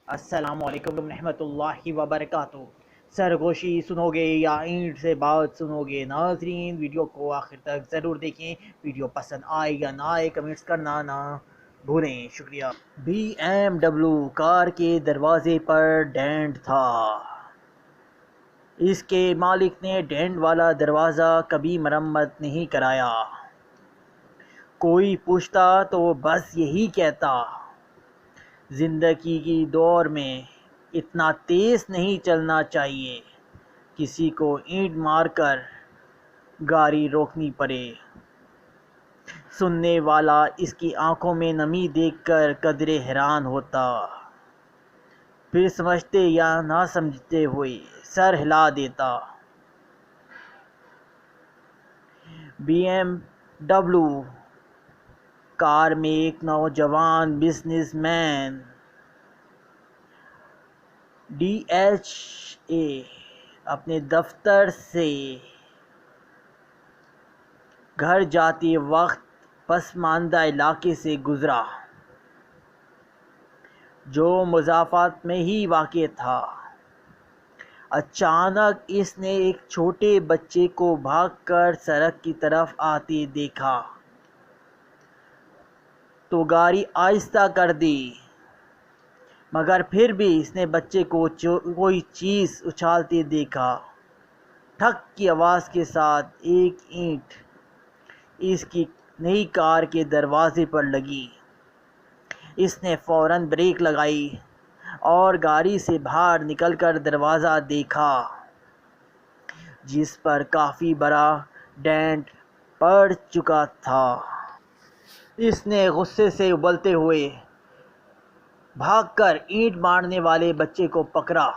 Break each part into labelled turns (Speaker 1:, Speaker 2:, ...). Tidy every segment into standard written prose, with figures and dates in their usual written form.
Speaker 1: السلام علیکم ورحمۃ اللہ وبرکاتہ۔ سرگوشی سنو گے یا اینٹ سے بات سنو گے؟ ناظرین ویڈیو کو آخر تک ضرور دیکھیں، ویڈیو پسند آئے یا نہ آئے کمنٹس کرنا نہ بھولیں، شکریہ۔ BMW کار کے دروازے پر ڈینٹ تھا۔ اس کے مالک نے ڈینٹ والا دروازہ کبھی مرمت نہیں کرایا۔ کوئی پوچھتا تو وہ بس یہی کہتا، زندگی کی دوڑ میں اتنا تیز نہیں چلنا چاہیے، کسی کو اینٹ مار کر گاڑی روکنی پڑے۔ سننے والا اس کی آنکھوں میں نمی دیکھ کر قدرے حیران ہوتا، پھر سمجھتے یا نہ سمجھتے ہوئے سر ہلا دیتا۔ BMW کار میں ایک نوجوان بزنس مین DHA اپنے دفتر سے گھر جاتے وقت پسماندہ علاقے سے گزرا، جو مضافات میں ہی واقع تھا۔ اچانک اس نے ایک چھوٹے بچے کو بھاگ کر سڑک کی طرف آتے دیکھا تو گاڑی آہستہ کر دی، مگر پھر بھی اس نے بچے کو کوئی چیز اچھالتے دیکھا۔ ٹھک کی آواز کے ساتھ ایک اینٹ اس کی نئی کار کے دروازے پر لگی۔ اس نے فوراً بریک لگائی اور گاڑی سے باہر نکل کر دروازہ دیکھا، جس پر کافی بڑا ڈینٹ پڑ چکا تھا۔ اس نے غصے سے ابلتے ہوئے بھاگ کر اینٹ مارنے والے بچے کو پکڑا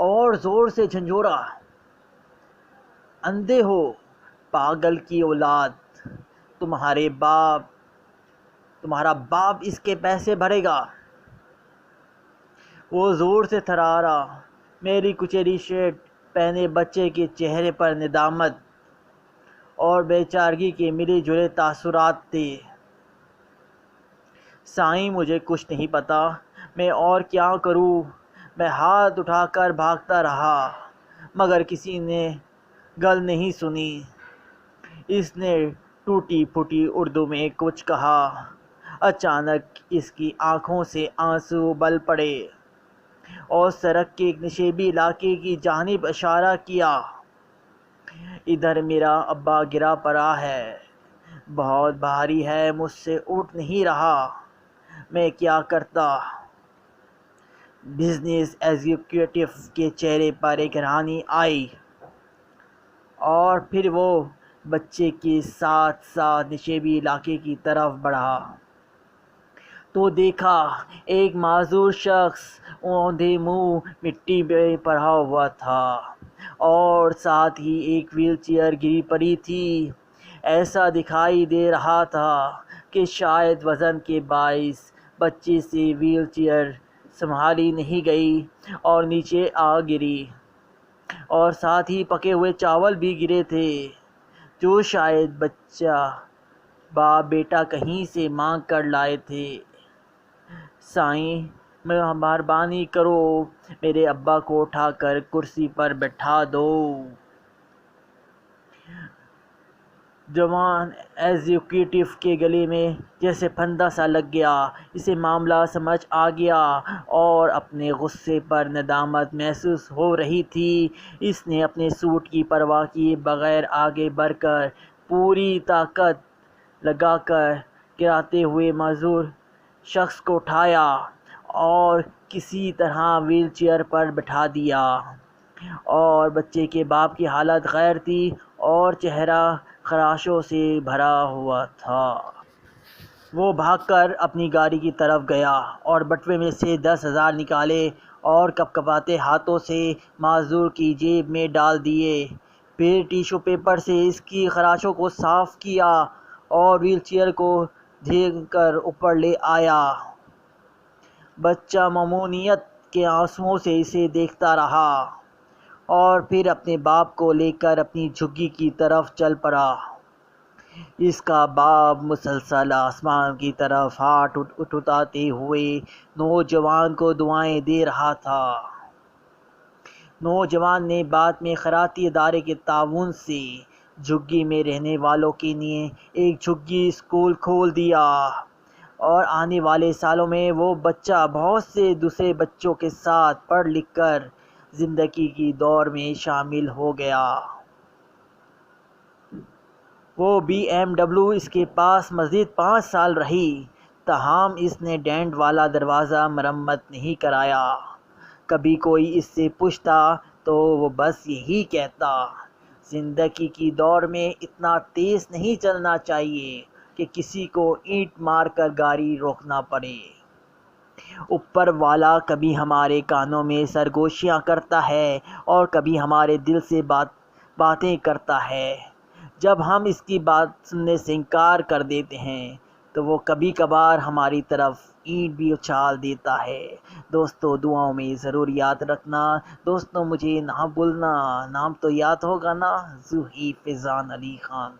Speaker 1: اور زور سے جھنجھوڑا، اندھے ہو پاگل کی اولاد، تمہارا باپ اس کے پیسے بھرے گا۔ وہ زور سے تھرارا۔ میری کچیری شرٹ پہنے بچے کے چہرے پر ندامت اور بے چارگی کے ملے جلے تاثرات تھے۔ سائیں مجھے کچھ نہیں پتا، میں اور کیا کروں؟ میں ہاتھ اٹھا کر بھاگتا رہا، مگر کسی نے گل نہیں سنی۔ اس نے ٹوٹی پھوٹی اردو میں کچھ کہا۔ اچانک اس کی آنکھوں سے آنسو ابل پڑے اور سڑک کے ایک نشیبی علاقے کی جانب اشارہ کیا۔ ادھر میرا ابا گرا پڑا ہے، بہت بھاری ہے، مجھ سے اٹھ نہیں رہا، میں کیا کرتا؟ بزنس ایگزیکٹو کے چہرے پر ایک حیرانی آئی اور پھر وہ بچے کے ساتھ ساتھ نشیبی علاقے کی طرف بڑھا تو دیکھا ایک معذور شخص اوندھے منہ مٹی میں پڑا ہوا تھا اور ساتھ ہی ایک وہیل چیئر گری پڑی تھی۔ ایسا دکھائی دے رہا تھا کہ شاید وزن کے باعث بچے سے وہیل چیئر سنبھالی نہیں گئی اور نیچے آ گری، اور ساتھ ہی پکے ہوئے چاول بھی گرے تھے، جو شاید بچہ باپ بیٹا کہیں سے مانگ کر لائے تھے۔ سائیں مہربانی کرو، میرے ابا کو اٹھا کر کرسی پر بٹھا دو۔ جوان ایگزیکٹو کے گلے میں جیسے پھندا سا لگ گیا۔ اسے معاملہ سمجھ آ گیا اور اپنے غصے پر ندامت محسوس ہو رہی تھی۔ اس نے اپنے سوٹ کی پرواہ کیے بغیر آگے بڑھ کر پوری طاقت لگا کر گراتے ہوئے معذور شخص کو اٹھایا اور کسی طرح وہیل چیئر پر بٹھا دیا، اور بچے کے باپ کی حالت غیر تھی اور چہرہ خراشوں سے بھرا ہوا تھا۔ وہ بھاگ کر اپنی گاڑی کی طرف گیا اور بٹوے میں سے 10,000 نکالے اور کپکپاتے ہاتھوں سے معذور کی جیب میں ڈال دیے۔ پھر ٹیشو پیپر سے اس کی خراشوں کو صاف کیا اور وہیل چیئر کو دھکیل کر اوپر لے آیا۔ بچہ ممنونیت کے آنسوؤں سے اسے دیکھتا رہا اور پھر اپنے باپ کو لے کر اپنی جھگی کی طرف چل پڑا۔ اس کا باپ مسلسل آسمان کی طرف ہاتھ اٹھاتے ہوئے نوجوان کو دعائیں دے رہا تھا۔ نوجوان نے بعد میں خیراتی ادارے کے تعاون سے جھگی میں رہنے والوں کے لیے ایک جھگی اسکول کھول دیا اور آنے والے سالوں میں وہ بچہ بہت سے دوسرے بچوں کے ساتھ پڑھ لکھ کر زندگی کی دوڑ میں شامل ہو گیا۔ وہ BMW اس کے پاس مزید 5 سال رہی، تاہم اس نے ڈینٹ والا دروازہ مرمت نہیں کرایا۔ کبھی کوئی اس سے پوچھتا تو وہ بس یہی کہتا، زندگی کی دوڑ میں اتنا تیز نہیں چلنا چاہیے کہ کسی کو اینٹ مار کر گاڑی روکنا پڑے۔ اوپر والا کبھی ہمارے کانوں میں سرگوشیاں کرتا ہے اور کبھی ہمارے دل سے باتیں کرتا ہے۔ جب ہم اس کی بات سننے سے انکار کر دیتے ہیں تو وہ کبھی کبھار ہماری طرف اینٹ بھی اچھال دیتا ہے۔ دوستو دعاؤں میں ضرور یاد رکھنا۔ دوستو مجھے نہ بھولنا، نام تو یاد ہوگا نا، ذوحی فیضان علی خان۔